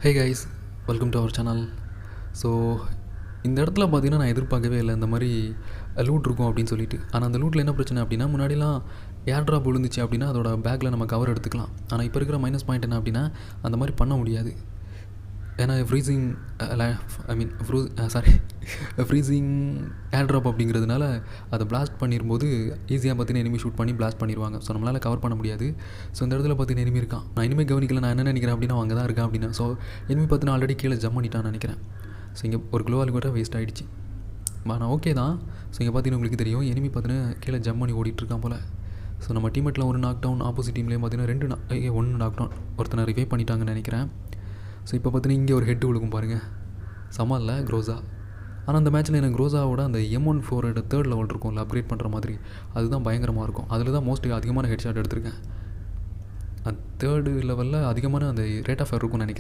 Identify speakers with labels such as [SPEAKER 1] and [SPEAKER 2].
[SPEAKER 1] Hey guys, welcome to our channel. So இந்த இடத்துல பார்த்தீங்கன்னா நான் எதிர்பார்க்கவே இல்லை இந்த மாதிரி லூட் இருக்கும் அப்படின்னு சொல்லிட்டு. ஆனால் அந்த லூட்டில் என்ன பிரச்சனை அப்படின்னா, முன்னாடிலாம் ஏர் ட்ராப் விழுந்துச்சு அப்படின்னா அதோட பேக்கில் நம்ம கவர் எடுத்துக்கலாம். ஆனால் இப்போ இருக்கிற மைனஸ் பாயிண்ட் என்ன அப்படின்னா, அந்த மாதிரி பண்ண முடியாது. ஏன்னா ஃப்ரீசிங் ஃப்ரீசிங் ஏர் ட்ராப் அப்படிங்கிறதுனால அதை பிளாஸ்ட் பண்ணிடும்போது ஈஸியாக பார்த்தீங்கன்னா எனிமி ஷூட் பண்ணி பிளாஸ்ட் பண்ணிடுவாங்க. ஸோ நம்மளால் கவர் பண்ண முடியாது. ஸோ இந்த இடத்துல பார்த்தீங்கன்னா எனிமி இருக்கான். நான் இனிமேல் கவனிக்கல. நான் என்ன நினைக்கிறேன் அப்படின்னா அங்கே தான் இருக்கேன் அப்படின்னு. ஸோ எனிமி பார்த்தீங்கன்னா ஆல்ரெடி கீழே ஜம்ப் பண்ணிட்டான்னு நினைக்கிறேன். ஸோ இங்கே ஒரு க்ளோவால் கூட வேஸ்ட் ஆகிடுச்சு. நான் ஓகே தான். ஸோ இங்கே பார்த்தீங்கன்னா உங்களுக்கு தெரியும் எனிமி பார்த்தீங்கன்னா கீழே ஜம்ப் பண்ணி ஓடிட்டுருக்கான் போல். ஸோ நம்ம டீமெட்டில் ஒரு நாக் டவுன், ஆப்போசிட் டீம்லேயும் பார்த்தீங்கன்னா ஒன்று நாக் டவுன், ஒருத்தனை ரிவைவ் பண்ணிட்டாங்கன்னு நினைக்கிறேன். ஸோ இப்போ பார்த்தீங்கன்னா இங்கே ஒரு ஹெட்டு விழுக்கும் பாருங்கள். சம இல்லை க்ரோஸா. ஆனால் அந்த மேட்ச்சில் எனக்கு க்ரோஸாவோட அந்த M14 தேர்ட் லெவல் இருக்கும்ல, அப்கிரேட் பண்ணுற மாதிரி, அதுதான் பயங்கரமாக இருக்கும். அதில் தான் மோஸ்ட்லி அதிகமான ஹெட் ஷாட் எடுத்திருக்கேன். தேர்டு லெவலில் அதிகமான அந்த ரேட் ஆஃப் ஃபயர் இருக்கும்னு நினைக்கிறேன்.